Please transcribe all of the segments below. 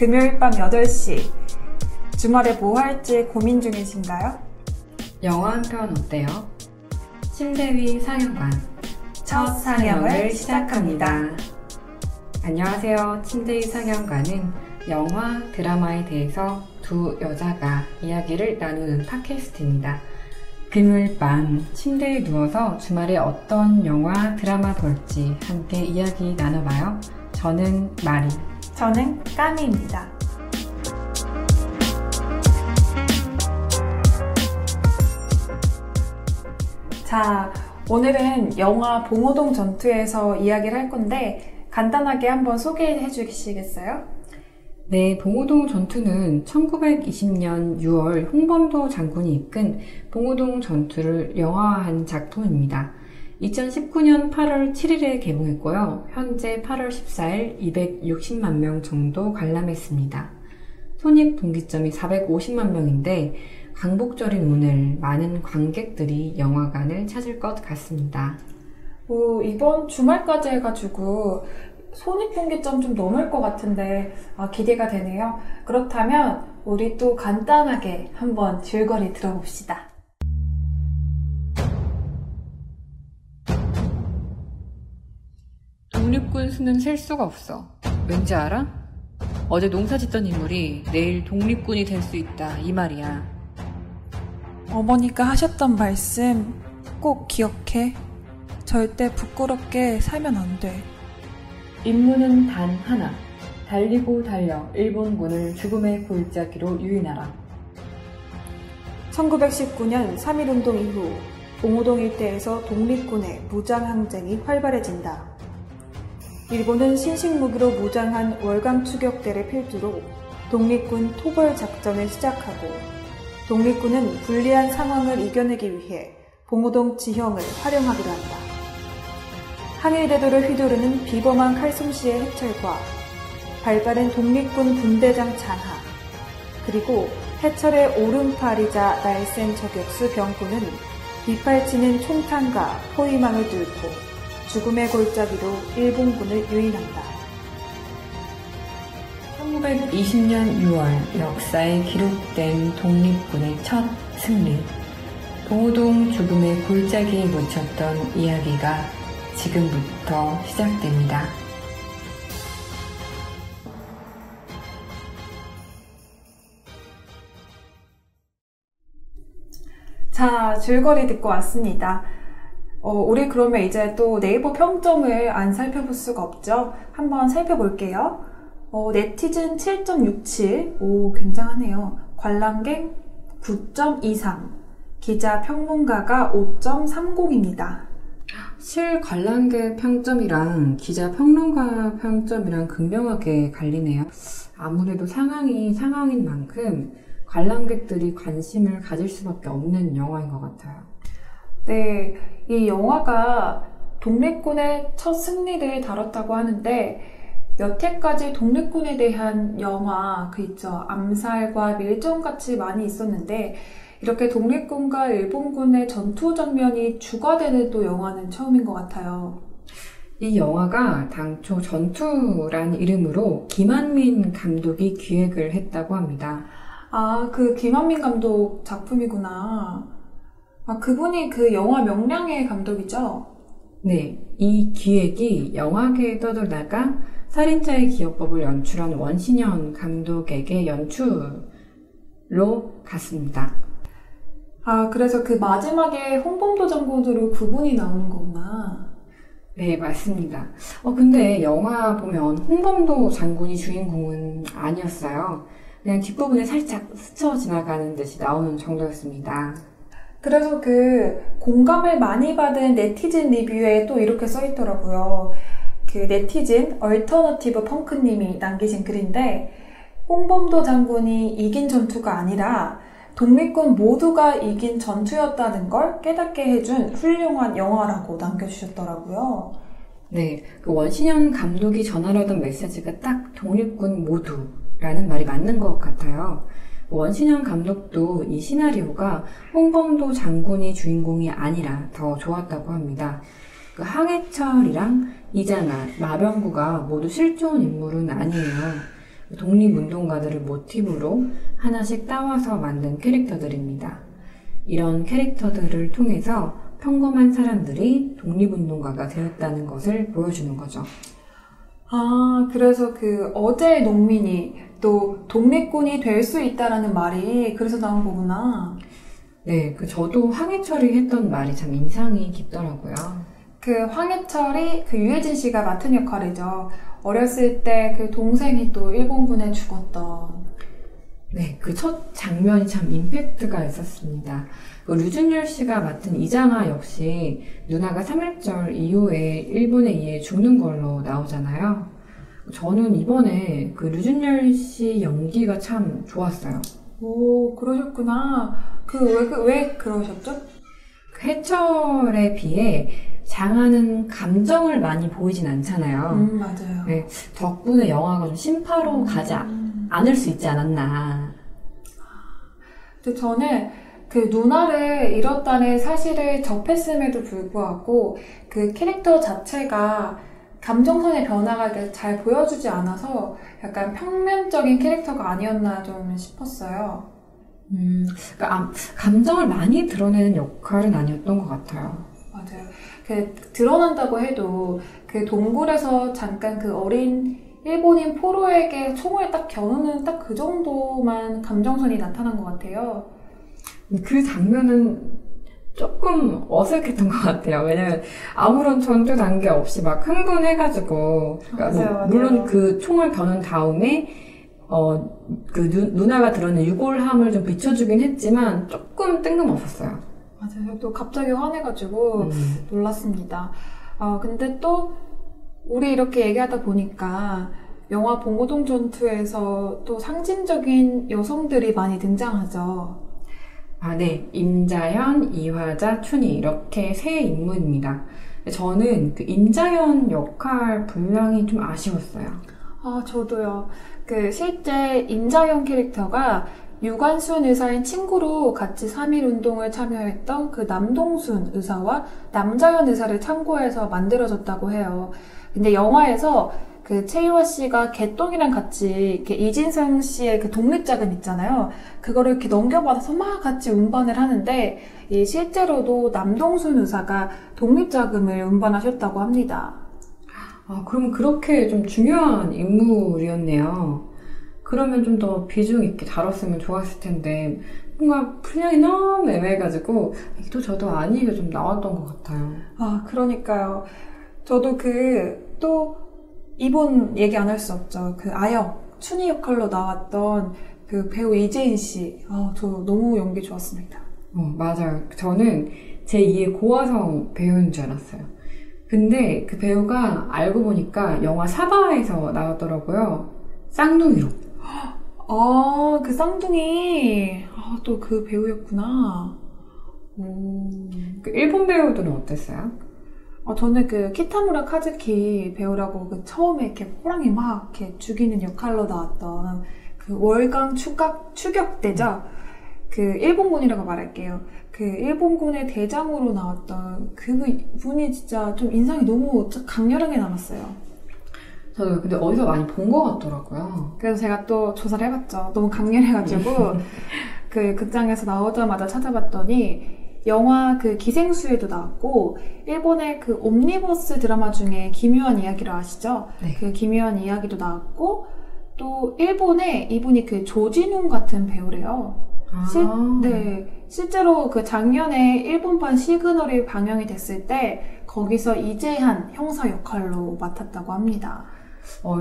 금요일 밤 8시. 주말에 뭐 할지 고민 중이신가요? 영화 한 편 어때요? 침대 위 상영관 첫 상영을 시작합니다. 안녕하세요. 침대 위 상영관은 영화, 드라마에 대해서 두 여자가 이야기를 나누는 팟캐스트입니다. 금요일 밤 침대에 누워서 주말에 어떤 영화, 드라마 볼지 함께 이야기 나눠봐요. 저는 마리. 저는 까미입니다. 자, 오늘은 영화 봉오동 전투에서 이야기를 할 건데 간단하게 한번 소개해 주시겠어요? 네, 봉오동 전투는 1920년 6월 홍범도 장군이 이끈 봉오동 전투를 영화화한 작품입니다. 2019년 8월 7일에 개봉했고요. 현재 8월 14일 260만 명 정도 관람했습니다. 손익분기점이 450만 명인데 광복절인 오늘 많은 관객들이 영화관을 찾을 것 같습니다. 이번 주말까지 해가지고 손익분기점 좀 넘을 것 같은데 기대가 되네요. 그렇다면 우리 또 간단하게 한번 줄거리 들어봅시다. 독립군 수는 셀 수가 없어. 왠지 알아? 어제 농사 짓던 인물이 내일 독립군이 될 수 있다 이 말이야. 어머니가 하셨던 말씀 꼭 기억해. 절대 부끄럽게 살면 안 돼. 임무는 단 하나. 달리고 달려 일본군을 죽음의 골짜기로 유인하라. 1919년 3.1운동 이후 봉오동 일대에서 독립군의 무장항쟁이 활발해진다. 일본은 신식무기로 무장한 월감 추격대를 필두로 독립군 토벌 작전을 시작하고 독립군은 불리한 상황을 이겨내기 위해 봉오동 지형을 활용하기로 한다. 항일대도를 휘두르는 비범한 칼솜씨의 해철과 발빠른 독립군 분대장 잔하, 그리고 해철의 오른팔이자 날쌘 저격수 병구는 빗발치는 총탄과 포위망을 뚫고 죽음의 골짜기로 일본군을 유인한다. 1920년 6월 역사에 기록된 독립군의 첫 승리. 봉오동 죽음의 골짜기에 묻혔던 이야기가 지금부터 시작됩니다. 자, 줄거리 듣고 왔습니다. 우리 그러면 이제 또 네이버 평점을 안 살펴볼 수가 없죠? 한번 살펴볼게요. 네티즌 7.67, 굉장하네요. 관람객 9.23, 기자 평론가가 5.30입니다. 실관람객 평점이랑 기자 평론가 평점이랑 극명하게 갈리네요. 아무래도 상황인 만큼 관람객들이 관심을 가질 수밖에 없는 영화인 것 같아요. 네, 이 영화가 독립군의 첫 승리를 다뤘다고 하는데 여태까지 독립군에 대한 영화 있죠. 암살과 밀정같이 많이 있었는데 이렇게 독립군과 일본군의 전투 장면이 주가되는 또 영화는 처음인 것 같아요. 이 영화가 당초 전투란 이름으로 김한민 감독이 기획을 했다고 합니다. 그 김한민 감독 작품이구나. 그분이 그 영화 명량의 감독이죠? 네, 이 기획이 영화계에 떠돌다가 살인자의 기억법을 연출한 원신현 감독에게 연출로 갔습니다. 그래서 그 마지막에 홍범도 장군으로 그분이 나오는 거구나. 네, 맞습니다. 근데 영화 보면 홍범도 장군이 주인공은 아니었어요. 그냥 뒷부분에 살짝 스쳐 지나가는 듯이 나오는 정도였습니다. 그래서 그 공감을 많이 받은 네티즌 리뷰에 또 이렇게 써있더라고요. 그 네티즌 얼터너티브 펑크님이 남기신 글인데 홍범도 장군이 이긴 전투가 아니라 독립군 모두가 이긴 전투였다는 걸 깨닫게 해준 훌륭한 영화라고 남겨주셨더라고요. 네, 그 원신현 감독이 전하려던 메시지가 딱 독립군 모두라는 말이 맞는 것 같아요. 원신현 감독도 이 시나리오가 홍범도 장군이 주인공이 아니라 더 좋았다고 합니다. 그 항해철이랑 이장하, 마병구가 모두 실존 인물은 아니에요. 독립운동가들을 모티브로 하나씩 따와서 만든 캐릭터들입니다. 이런 캐릭터들을 통해서 평범한 사람들이 독립운동가가 되었다는 것을 보여주는 거죠. 아, 그래서 어제의 농민이 또 독립군이 될 수 있다라는 말이 그래서 나온 거구나. 네, 저도 황해철이 했던 말이 참 인상이 깊더라고요. 황해철이 유해진 씨가 맡은 역할이죠. 어렸을 때 동생이 또 일본군에 죽었던. 네, 첫 장면이 참 임팩트가 있었습니다. 류준열 씨가 맡은 이장하 역시 누나가 3.1절 이후에 일본에 의해 죽는 걸로 나오잖아요. 저는 이번에 류준열 씨 연기가 참 좋았어요. 오, 그러셨구나. 왜 그러셨죠? 해철에 비해 장하는 감정을 많이 보이진 않잖아요. 맞아요. 네, 덕분에 영화가 좀 심파로 가지 않을 수 있지 않았나. 근데 저는 누나를 잃었다는 사실을 접했음에도 불구하고 캐릭터 자체가 감정선의 변화가 잘 보여주지 않아서 약간 평면적인 캐릭터가 아니었나 좀 싶었어요. 감정을 많이 드러내는 역할은 아니었던 것 같아요. 맞아요. 드러난다고 해도 동굴에서 잠깐 어린 일본인 포로에게 총을 딱 겨누는 딱 그 정도만 감정선이 나타난 것 같아요. 그 장면은 조금 어색했던 것 같아요. 왜냐면 아무런 전투 단계 없이 막 흥분해가지고. 맞아요. 물론 총을 겨눈 다음에 누나가 드러낸 유골함을 좀 비춰주긴 했지만 조금 뜬금없었어요. 맞아요. 또 갑자기 화내가지고 놀랐습니다. 근데 또 우리 이렇게 얘기하다 보니까 영화 봉고동 전투에서 또 상징적인 여성들이 많이 등장하죠. 네. 임자현, 이화자, 춘희 이렇게 세 인물입니다. 저는 임자현 역할 분량이 좀 아쉬웠어요. 저도요. 실제 임자현 캐릭터가 유관순 의사의 친구로 같이 3.1 운동을 참여했던 남동순 의사와 남자현 의사를 참고해서 만들어졌다고 해요. 근데 영화에서 최유화 씨가 개똥이랑 같이 이렇게 이진성 씨의 독립자금 있잖아요. 그거를 이렇게 넘겨받아서 막 같이 운반을 하는데 실제로도 남동순 의사가 독립자금을 운반하셨다고 합니다. 그럼 그렇게 좀 중요한 인물이었네요. 그러면 좀 더 비중 있게 다뤘으면 좋았을 텐데 뭔가 분량이 너무 애매해가지고 이도 저도 아니게 좀 나왔던 것 같아요. 그러니까요. 저도 또 이분 얘기 안 할 수 없죠. 아역, 춘희 역할로 나왔던 배우 이재인 씨. 저 너무 연기 좋았습니다. 맞아요. 저는 제2의 고화성 배우인 줄 알았어요. 근데 그 배우가 알고 보니까 영화 사바에서 나왔더라고요. 쌍둥이로. 그 쌍둥이. 또 그 배우였구나. 일본 배우들은 어땠어요? 저는 키타무라 카즈키 배우라고 처음에 이렇게 호랑이 막 이렇게 죽이는 역할로 나왔던 월강 추격대죠. 일본군이라고 말할게요. 일본군의 대장으로 나왔던 그분이 진짜 좀 인상이 너무 강렬하게 남았어요. 저도 근데 어디서 많이 본 것 같더라고요. 그래서 제가 또 조사를 해봤죠. 너무 강렬해가지고 극장에서 나오자마자 찾아봤더니 영화 기생수에도 나왔고 일본의 옴니버스 드라마 중에 기묘한 이야기를 아시죠? 네. 기묘한 이야기도 나왔고 또 일본에 이분이 조진웅 같은 배우래요. 실제로 작년에 일본판 시그널이 방영이 됐을 때 거기서 이재한 형사 역할로 맡았다고 합니다.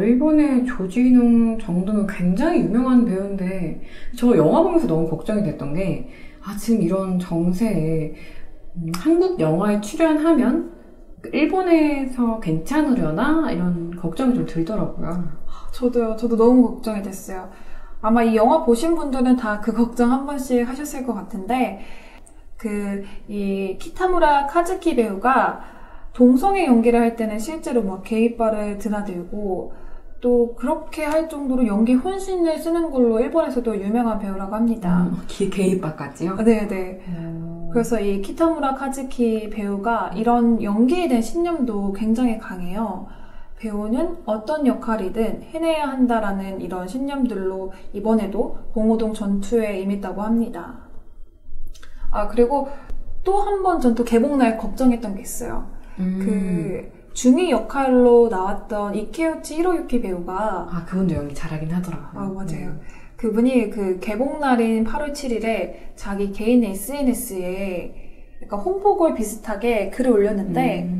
일본의 조진웅 정도면 굉장히 유명한 배우인데 저 영화 보면서 너무 걱정이 됐던 게 지금 이런 정세에 한국 영화에 출연하면 일본에서 괜찮으려나? 이런 걱정이 좀 들더라고요. 저도 너무 걱정이 됐어요. 아마 이 영화 보신 분들은 다 걱정 한 번씩 하셨을 것 같은데 이 키타무라 카즈키 배우가 동성애 연기를 할 때는 실제로 게이바를 드나들고 또 그렇게 할 정도로 연기 혼신을 쓰는 걸로 일본에서도 유명한 배우라고 합니다. 게이바까지요? 네네. 그래서 이 키타무라 카즈키 배우가 이런 연기에 대한 신념도 굉장히 강해요. 배우는 어떤 역할이든 해내야 한다라는 이런 신념들로 이번에도 봉오동 전투에 임했다고 합니다. 그리고 또 한 번 전 또 개봉날 걱정했던 게 있어요. 그 중이 역할로 나왔던 이케우치 히로유키 배우가 그분도 연기 잘하긴 하더라고요. 맞아요. 그분이 그 개봉날인 8월 7일에 자기 개인 SNS에 약간 홍보글 비슷하게 글을 올렸는데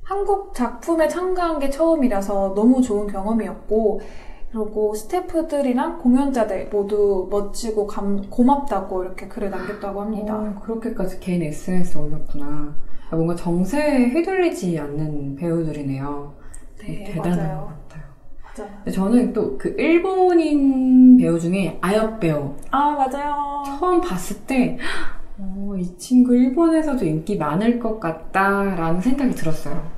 한국 작품에 참가한 게 처음이라서 너무 좋은 경험이었고, 그리고 스태프들이랑 공연자들 모두 멋지고 고맙다고 이렇게 글을 남겼다고 합니다. 그렇게까지 개인 SNS 올렸구나. 뭔가 정세에 휘둘리지 않는 배우들이네요. 네, 대단한 맞아요. 것 같아요. 맞아요. 저는 또 그 일본인 배우 중에 아역 배우. 맞아요. 처음 봤을 때, 이 친구 일본에서도 인기 많을 것 같다라는 생각이 들었어요.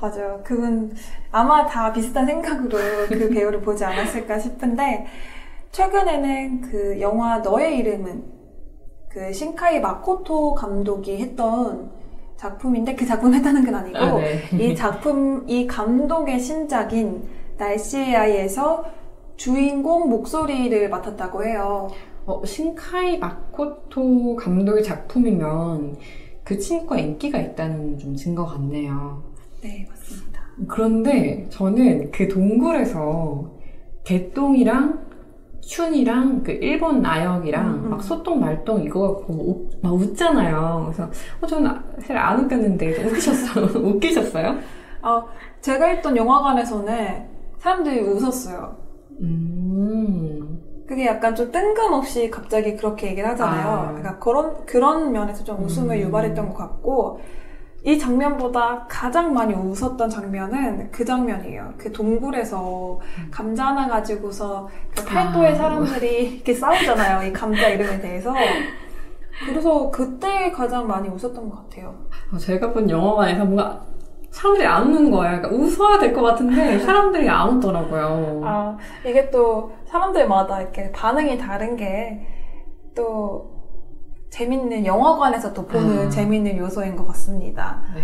맞아요. 그분 아마 다 비슷한 생각으로 그 배우를 보지 않았을까 싶은데, 최근에는 그 영화 너의 이름은 그 신카이 마코토 감독이 했던 작품인데, 그 작품 했다는 건 아니고 네. 이 감독의 신작인 날씨의 아이에서 주인공 목소리를 맡았다고 해요. 신카이 마코토 감독의 작품이면 그 친구가 인기가 있다는 좀 증거 같네요. 네, 맞습니다. 그런데 저는 그 동굴에서 개똥이랑 슌이랑 그 일본 아역이랑 막 소똥 말똥 이거 갖고 막 웃잖아요. 그래서 저는 사실 안 웃겼는데 웃기셨어요? 제가 있던 영화관에서는 사람들이 웃었어요. 그게 약간 좀 뜬금없이 갑자기 그렇게 얘기를 하잖아요. 그러니까 그런 면에서 좀 웃음을 유발했던 것 같고, 이 장면보다 가장 많이 웃었던 장면은 그 장면이에요. 그 동굴에서 감자 하나 가지고서 그 팔도의 사람들이 이렇게 싸우잖아요. 이 감자 이름에 대해서. 그래서 그때 가장 많이 웃었던 것 같아요. 제가 본 영화관에서 뭔가 사람들이 안 웃는 거예요. 그러니까 웃어야 될 것 같은데 사람들이 안 웃더라고요. 이게 또 사람들마다 이렇게 반응이 다른 게 또 재밌는 영화관에서 또 보는 재밌는 요소인 것 같습니다. 네.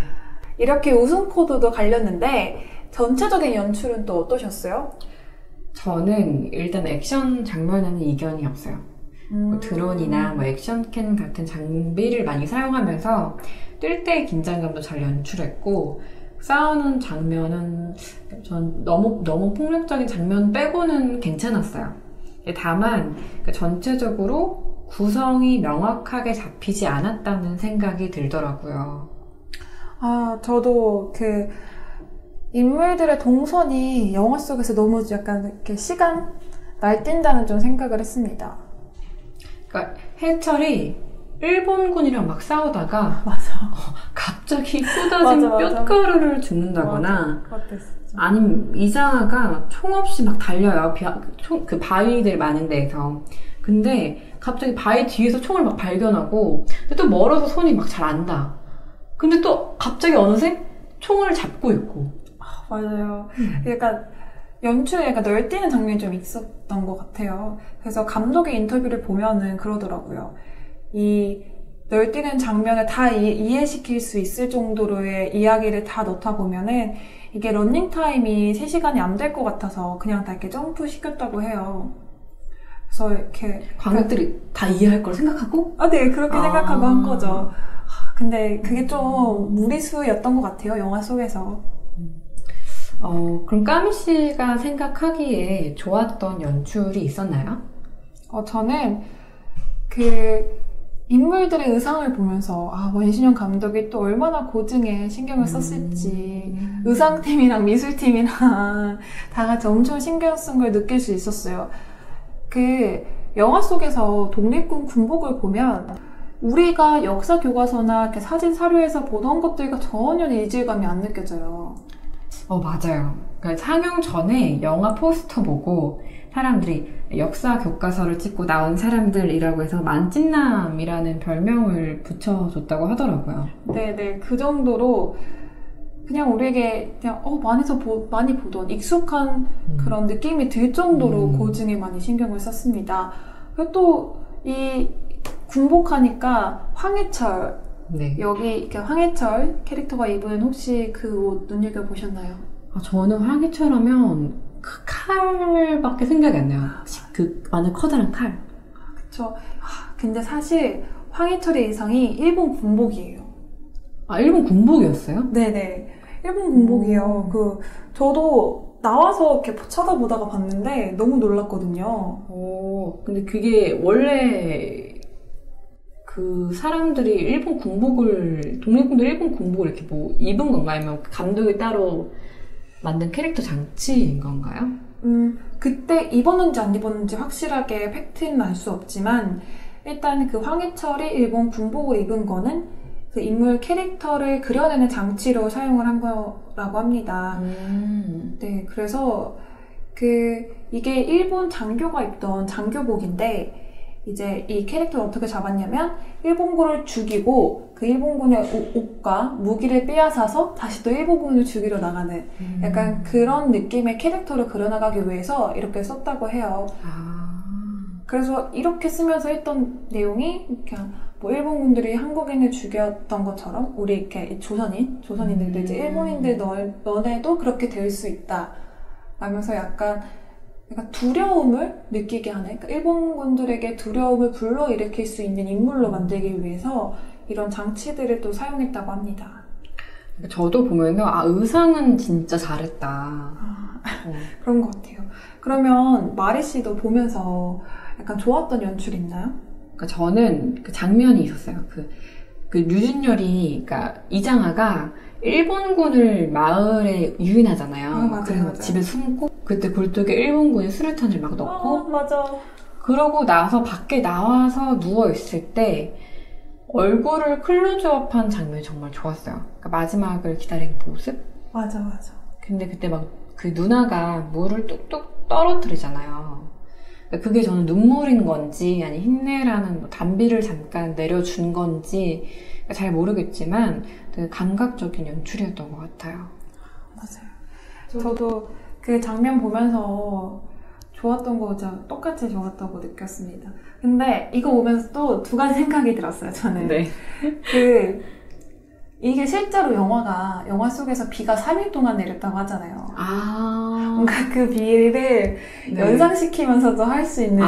이렇게 웃음 코드도 갈렸는데 전체적인 연출은 또 어떠셨어요? 저는 일단 액션 장면에는 이견이 없어요. 드론이나 액션캠 같은 장비를 많이 사용하면서 뛸 때의 긴장감도 잘 연출했고, 싸우는 장면은 전 너무 폭력적인 장면 빼고는 괜찮았어요. 다만 전체적으로 구성이 명확하게 잡히지 않았다는 생각이 들더라고요. 저도 그 인물들의 동선이 영화 속에서 너무 약간 이렇게 시간 날뛴다는 좀 생각을 했습니다. 그러니까 해철이 일본군이랑 막 싸우다가 갑자기 쏟아진 뼘가루를 죽는다거나, 아니면 이자나가 총 없이 막 달려요. 그 바위들 많은 데에서. 근데 갑자기 바위 뒤에서 총을 막 발견하고, 근데 또 멀어서 손이 막 잘 안 닿아. 근데 또 갑자기 어느새 총을 잡고 있고. 맞아요. 약간 연출에 약간 널뛰는 장면이 좀 있었던 것 같아요. 그래서 감독의 인터뷰를 보면은 그러더라고요. 이 널뛰는 장면을 다 이해시킬 수 있을 정도로의 이야기를 다 넣다 보면은 이게 러닝타임이 3시간이 안 될 것 같아서 그냥 다 이렇게 점프 시켰다고 해요. 그래서 이렇게 관객들이 다 이해할 걸 생각하고? 네, 그렇게 생각하고 한 거죠. 근데 그게 좀 무리수였던 것 같아요, 영화 속에서. 그럼 까미 씨가 생각하기에 좋았던 연출이 있었나요? 저는 그 인물들의 의상을 보면서 원신영 감독이 또 얼마나 고증에 신경을 썼을지, 의상팀이랑 미술팀이랑 다 같이 엄청 신경 쓴 걸 느낄 수 있었어요. 그 영화 속에서 독립군 군복을 보면 우리가 역사 교과서나 이렇게 사진 사료에서 보던 것들과 전혀 이질감이 안 느껴져요. 맞아요. 그러니까 상영 전에 영화 포스터 보고 사람들이 역사 교과서를 찍고 나온 사람들이라고 해서 만찢남이라는 별명을 붙여줬다고 하더라고요. 네네. 그 정도로 그냥 우리에게 그냥 많이 보던 익숙한 그런 느낌이 들 정도로 고증에 많이 신경을 썼습니다. 그리고 또 이 군복하니까 황해철, 여기 황해철 캐릭터가 입은 혹시 그 옷 눈여겨보셨나요? 저는 황희철 하면 그 칼밖에 생각이 안 나요. 그 완전 커다란 칼. 그쵸. 근데 사실 황희철의 의상이 일본 군복이에요. 일본 군복이었어요? 네네. 일본 군복이에요. 저도 나와서 이렇게 쳐다보다가 봤는데 너무 놀랐거든요. 근데 그게 원래 그 사람들이 일본 군복을, 독립군도 일본 군복을 이렇게 뭐 입은 건가요? 아니면 감독이 따로 만든 캐릭터 장치인 건가요? 그때 입었는지 안 입었는지 확실하게 팩트는 알 수 없지만, 일단 그 황희철이 일본 군복을 입은 거는 그 인물 캐릭터를 그려내는 장치로 사용을 한 거라고 합니다. 네, 그래서 이게 일본 장교가 입던 장교복인데, 이제 이 캐릭터를 어떻게 잡았냐면, 일본군을 죽이고 그 일본군의 옷과 무기를 빼앗아서 다시 또 일본군을 죽이러 나가는 약간 그런 느낌의 캐릭터를 그려나가기 위해서 이렇게 썼다고 해요. 그래서 이렇게 쓰면서 했던 내용이 그냥 뭐 일본군들이 한국인을 죽였던 것처럼 우리 이렇게 조선인들도 이제 일본인들 너네도 그렇게 될 수 있다 라면서 약간 두려움을 느끼게 하는, 그러니까 일본군들에게 두려움을 불러일으킬 수 있는 인물로 만들기 위해서 이런 장치들을 또 사용했다고 합니다. 저도 보면은 의상은 진짜 잘했다. 그런 것 같아요. 그러면 마리 씨도 보면서 약간 좋았던 연출 있나요? 그러니까 저는 그 장면이 있었어요. 그 류준열이, 그러니까 이장하가 일본군을 마을에 유인하잖아요. 맞아요, 그래서 맞아요. 집에 숨고 그때 굴뚝에 일본군이 수류탄을 막 넣고 맞아. 그러고 나서 밖에 나와서 누워있을 때 얼굴을 클로즈업한 장면이 정말 좋았어요. 그러니까 마지막을 기다리는 모습? 맞아. 근데 그때 막 그 누나가 물을 뚝뚝 떨어뜨리잖아요. 그러니까 그게 저는 눈물인 건지 아니 힘내라는 뭐 단비를 잠깐 내려준 건지 잘 모르겠지만 되게 감각적인 연출이었던 것 같아요. 맞아요. 저도 그 장면 보면서 좋았던 거 진짜 똑같이 좋았다고 느꼈습니다. 근데 이거 보면서 또 두 가지 생각이 들었어요, 저는. 네. 이게 실제로 영화 속에서 비가 3일 동안 내렸다고 하잖아요. 뭔가 그 비를 연상시키면서도 할 수 있는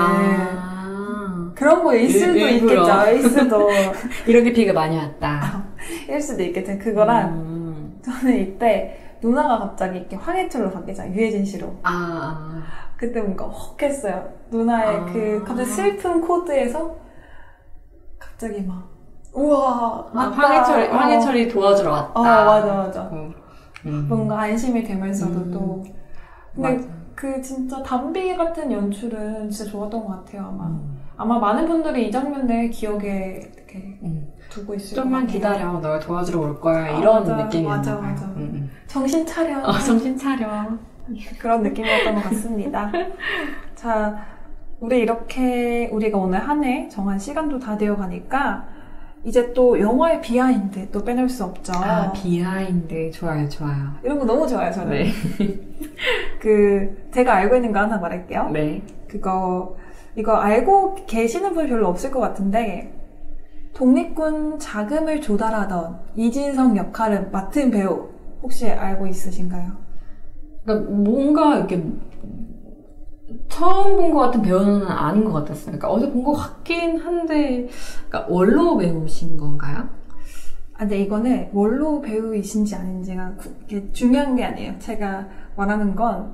그런 거 일 수도 있겠죠. 일 수도. 이렇게 비가 많이 왔다. 일 수도 있겠죠. 그거랑 저는 이때 누나가 갑자기 이렇게 황해철로 바뀌잖아요. 유해진 씨로. 그때 뭔가 헉 했어요. 누나의 갑자기 슬픈 코드에서 갑자기 막 우와 맞다. 황해철이 도와주러 왔다. 맞아. 뭔가 안심이 되면서도 또 근데 맞아. 그 진짜 담비 같은 연출은 진짜 좋았던 것 같아요. 아마 많은 분들이 이 장면을 기억에 이렇게 두고 있을 것 같아요. 좀만 기다려, 널 도와주러 올 거야. 이런 느낌이었나 봐요. 맞아. 정신 차려. 정신 차려. 그런 느낌이었던 것 같습니다. 자, 우리가 오늘 한 해 정한 시간도 다 되어 가니까 이제 또 영화의 비하인드 또 빼놓을 수 없죠. 비하인드. 좋아요. 이런 거 너무 좋아요, 저는. 네. 제가 알고 있는 거 하나 말할게요. 네. 이거 알고 계시는 분 별로 없을 것 같은데, 독립군 자금을 조달하던 이진성 역할을 맡은 배우, 혹시 알고 있으신가요? 그러니까 뭔가 이렇게 처음 본 것 같은 배우는 아닌 것 같았어요. 그러니까 어디서 본 것 같긴 한데, 그러니까 원로 배우신 건가요? 근데 이거는 원로 배우이신지 아닌지가 중요한 게 아니에요. 제가 말하는 건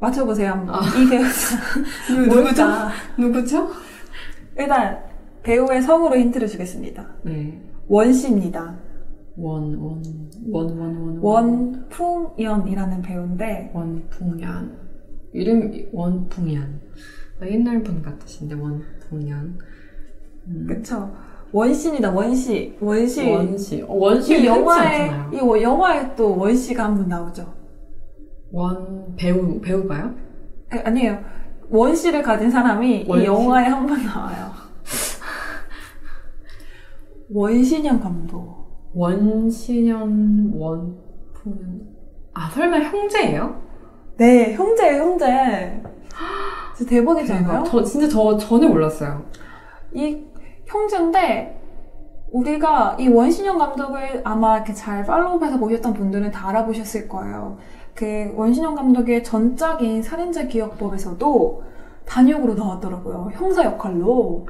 맞춰보세요, 한번. 이 배우가 누구죠? 일단 배우의 성으로 힌트를 주겠습니다. 네. 원씨입니다. 원풍연이라는 배우인데. 원풍연. 이름이 원풍연. 옛날 분 같으신데, 원풍연. 그쵸. 원씨입니다, 원씨. 원씨. 이 영화에 또 원씨가 한 분 나오죠. 배우가요? 아니에요. 원씨를 가진 사람이 이 영화에 한 번 나와요. 원신현 감독. 원신현, 원풍연. 설마 형제예요? 네, 형제예요. 진짜 대박이잖아요? 저 전혀 몰랐어요. 이 형제인데, 우리가 이 원신현 감독을 아마 이렇게 잘 팔로우해서 보셨던 분들은 다 알아보셨을 거예요. 그 원신영 감독의 전작인 살인자 기억법에서도 단역으로 나왔더라고요. 형사 역할로.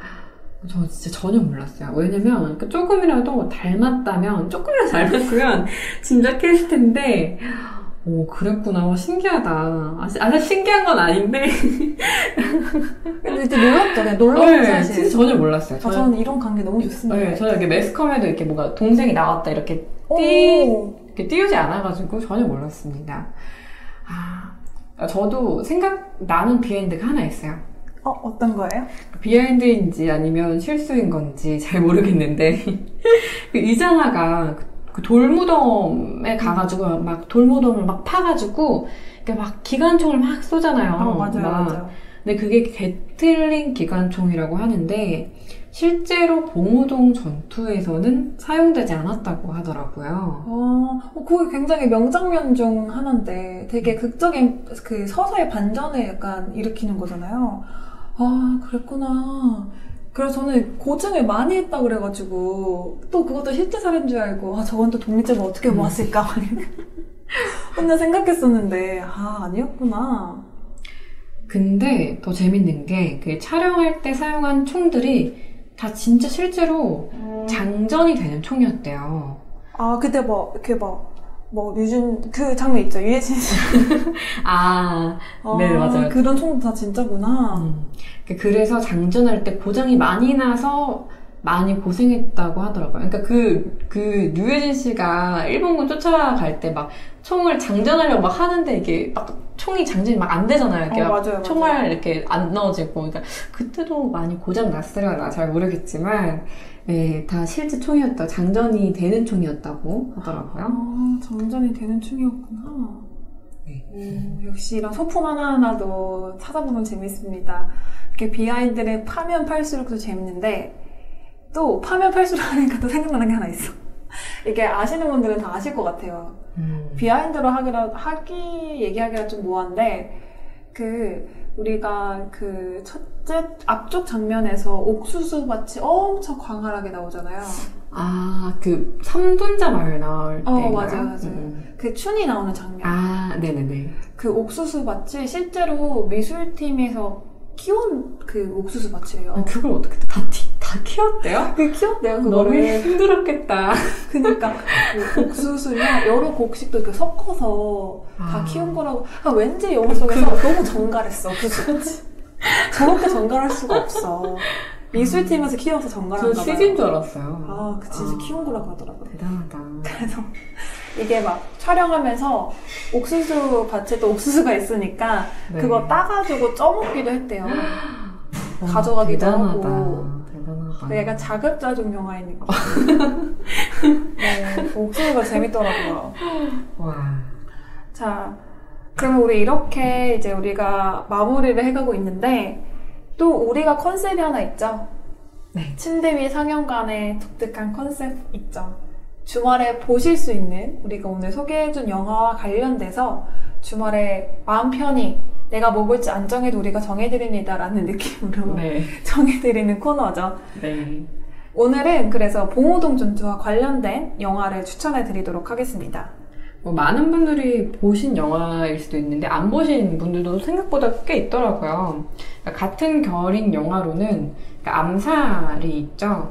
저 진짜 전혀 몰랐어요. 왜냐면 조금이라도 닮았으면 진짜 캐스트 텐데 오, 그랬구나. 신기하다. 아주 신기한 건 아닌데. 근데 이제 놀랍죠. 그냥 놀라운 사실. 진짜 전혀 몰랐어요. 저는 이런 관계 너무 좋습니다. 네, 저는 이렇게 매스컴에도 이렇게 뭔가 동생이 나왔다 이렇게 띄우지 않아가지고 전혀 몰랐습니다. 저도 생각나는 비하인드가 하나 있어요. 어떤 거예요? 비하인드인지 아니면 실수인 건지 잘 모르겠는데 그 이장하가 그 돌무덤에 가가지고 막 돌무덤을 막 파가지고 막 기관총을 막 쏘잖아요. 맞아요. 근데 그게 게틀링 기관총이라고 하는데 실제로 봉우동 전투에서는 사용되지 않았다고 하더라고요. 그게 굉장히 명장면 중 하나인데 되게 극적인 그 서사의 반전을 약간 일으키는 거잖아요. 그랬구나. 그래서 저는 고증을 많이 했다 그래가지고 또 그것도 실제 사례인 줄 알고 저건 또 독립적으로 어떻게 모았을까 혼자 생각했었는데 아니었구나. 근데 더 재밌는 게 그 촬영할 때 사용한 총들이 다 진짜 실제로 장전이 되는 총이었대요. 그때 그 장면 있죠? 유해진 씨. 네, 맞아요. 그런 총도 다 진짜구나. 그래서 장전할 때 고장이 많이 나서 많이 고생했다고 하더라고요. 그러니까 그 유해진 씨가 일본군 쫓아갈 때 막 총을 장전하려고 막 하는데 이게 막 총이 장전이 막 안 되잖아요. 이렇게 맞아요. 총알 이렇게 안 넣어지고. 그러니까 그때도 많이 고장 났으려나 잘 모르겠지만, 네, 다 실제 총이었다. 장전이 되는 총이었다고 하더라고요. 장전이 되는 총이었구나. 네. 역시 이런 소품 하나하나도 찾아보면 재밌습니다. 이렇게 비하인드를 파면 팔수록 더 재밌는데, 또 파면 팔수록 하니까 또 생각나는 게 하나 있어. 이게 아시는 분들은 다 아실 것 같아요. 비하인드로 얘기하기가 좀 뭐한데, 우리가 첫째 앞쪽 장면에서 옥수수 밭이 엄청 광활하게 나오잖아요. 그 삼분자 마을 나올 때. 맞아요. 그 춘이 나오는 장면. 네네네. 그 옥수수 밭이 실제로 미술팀에서 키운 그 옥수수 밭이에요. 그걸 어떻게 다 키웠대요? 키웠대요, 그거를. 너무 힘들었겠다. 그니까, 옥수수나 여러 곡식도 이렇게 섞어서 다 키운 거라고. 왠지 영화 속에서 너무 정갈했어, 그 숲이. 저렇게 정갈할 수가 없어. 미술팀에서 키워서 정갈한가 봐요. 저 CG인 줄 알았어요. 진짜 키운 거라고 하더라고요. 대단하다. 그래서 이게 막 촬영하면서 옥수수 밭에 또 옥수수가 있으니까 그거 따가지고 쪄먹기도 했대요. 가져가기도 하고. 약간 자급자족 영화인 느낌. 네, 옥수수가 재밌더라고요. 자, 그러면 우리 이렇게 이제 우리가 마무리를 해가고 있는데 또 우리가 컨셉이 하나 있죠? 네. 침대 위 상영관의 독특한 컨셉 있죠? 주말에 보실 수 있는 우리가 오늘 소개해준 영화와 관련돼서 주말에 마음 편히 내가 뭐 볼지 안 정해도 우리가 정해드립니다 라는 느낌으로 정해드리는 코너죠. 네. 오늘은 그래서 봉오동 전투와 관련된 영화를 추천해드리도록 하겠습니다. 많은 분들이 보신 영화일 수도 있는데 안 보신 분들도 생각보다 꽤 있더라고요. 같은 결인 영화로는 암살이 있죠.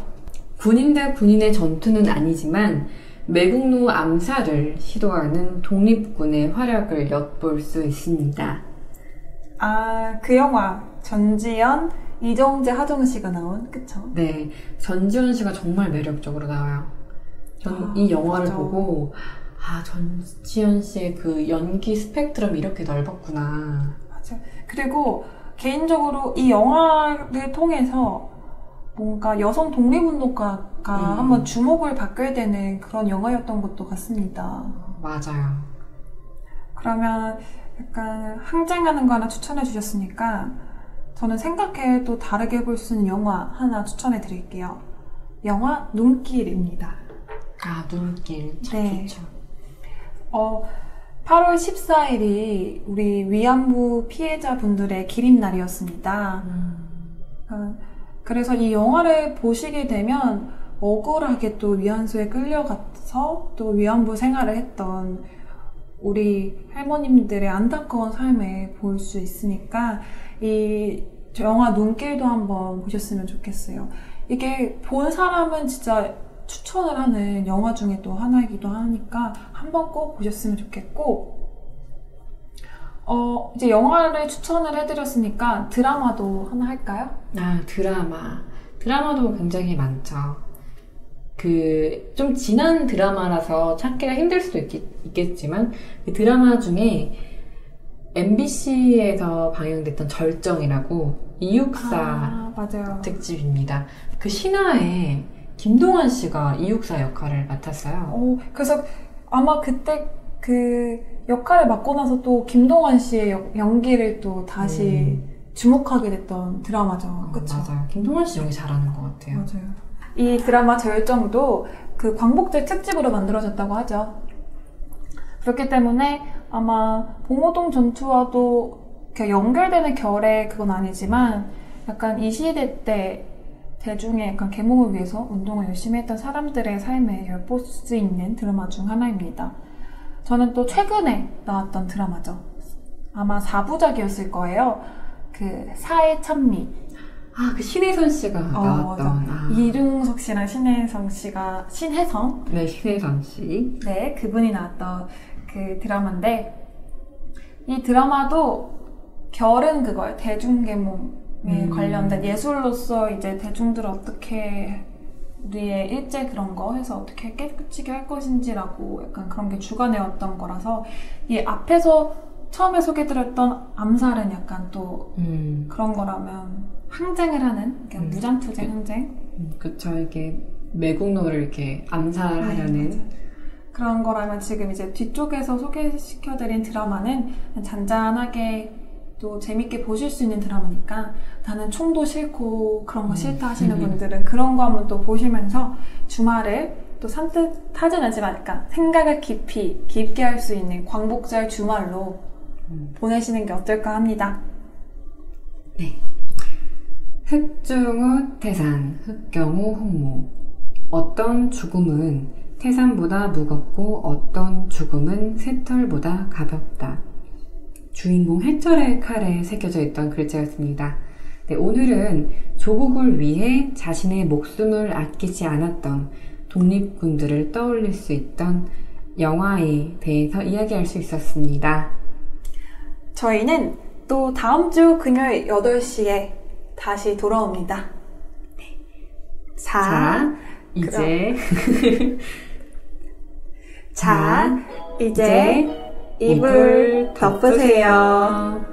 군인 대 군인의 전투는 아니지만 매국노 암살을 시도하는 독립군의 활약을 엿볼 수 있습니다. 그 영화 전지현, 이정재, 하정씨가 나온, 그쵸? 네, 전지현 씨가 정말 매력적으로 나와요. 전 이 영화를 보고 전지현 씨의 그 연기 스펙트럼이 이렇게 넓었구나. 맞아요. 그리고 개인적으로 이 영화를 통해서 뭔가 여성 독립운동가가 한번 주목을 받게 되는 그런 영화였던 것도 같습니다. 맞아요. 그러면 약간 항쟁하는 거 하나 추천해 주셨으니까 저는 생각해도 다르게 볼 수 있는 영화 하나 추천해 드릴게요. 영화 눈길입니다. 눈길. 네. 좋죠. 8월 14일이 우리 위안부 피해자분들의 기림날이었습니다. 그래서 이 영화를 보시게 되면 억울하게 또 위안소에 끌려가서 또 위안부 생활을 했던 우리 할머님들의 안타까운 삶을 볼 수 있으니까 이 영화 눈길도 한번 보셨으면 좋겠어요. 이게 본 사람은 진짜 추천을 하는 영화 중에 또 하나이기도 하니까 한번 꼭 보셨으면 좋겠고, 이제 영화를 추천을 해드렸으니까 드라마도 하나 할까요? 드라마도 굉장히 많죠. 좀 지난 드라마라서 찾기가 힘들 수도 있겠지만, 그 드라마 중에 MBC에서 방영됐던 절정이라고 이육사 맞아요. 특집입니다. 그 신화에 김동완 씨가 이육사 역할을 맡았어요. 그래서 아마 그때 그 역할을 맡고 나서 또 김동완 씨의 연기를 또 다시 주목하게 됐던 드라마죠. 그쵸? 맞아요. 김동완 씨 연기 잘하는 것 같아요. 맞아요. 이 드라마 절정도 그 광복절 특집으로 만들어졌다고 하죠. 그렇기 때문에 아마 봉오동 전투와도 이렇게 연결되는 결의 그건 아니지만 약간 이 시대 때 대중의 약간 계몽을 위해서 운동을 열심히 했던 사람들의 삶을 엿볼 수 있는 드라마 중 하나입니다. 저는 또 최근에 나왔던 드라마죠. 아마 4부작이었을 거예요. 그 사회 찬미. 그 신혜선 씨가 나왔던. 이중석 씨랑 신혜선. 네, 신혜선 씨. 네, 그분이 나왔던 그 드라마인데, 이 드라마도 결은 그거예요. 대중계몽에 관련된 예술로서 이제 대중들을 어떻게 우리의 일제 그런 거 해서 어떻게 깨끗이 할 것인지라고 약간 그런 게 주관해왔던 거라서, 이 앞에서 처음에 소개드렸던 암살은 약간 또 그런 거라면 항쟁을 하는 무장투쟁 항쟁. 그쵸. 이게 매국노를 이렇게 암살하려는 그런 거라면 지금 이제 뒤쪽에서 소개시켜드린 드라마는 잔잔하게 또 재밌게 보실 수 있는 드라마니까, 나는 총도 싫고 그런 거 싫다 하시는 분들은 그런 거 한번 또 보시면서 주말을 또 산뜻하진 않지만 약간 생각을 깊게 할 수 있는 광복절 주말로 보내시는 게 어떨까 합니다. 네. 흑중우 태산, 흑경우 홍모. 어떤 죽음은 태산보다 무겁고 어떤 죽음은 새털보다 가볍다. 주인공 해철의 칼에 새겨져 있던 글자였습니다. 네, 오늘은 조국을 위해 자신의 목숨을 아끼지 않았던 독립군들을 떠올릴 수 있던 영화에 대해서 이야기할 수 있었습니다. 저희는 또 다음 주 금요일 8시에 다시 돌아옵니다. 네. 자, 이제 이제 이불 덮으세요.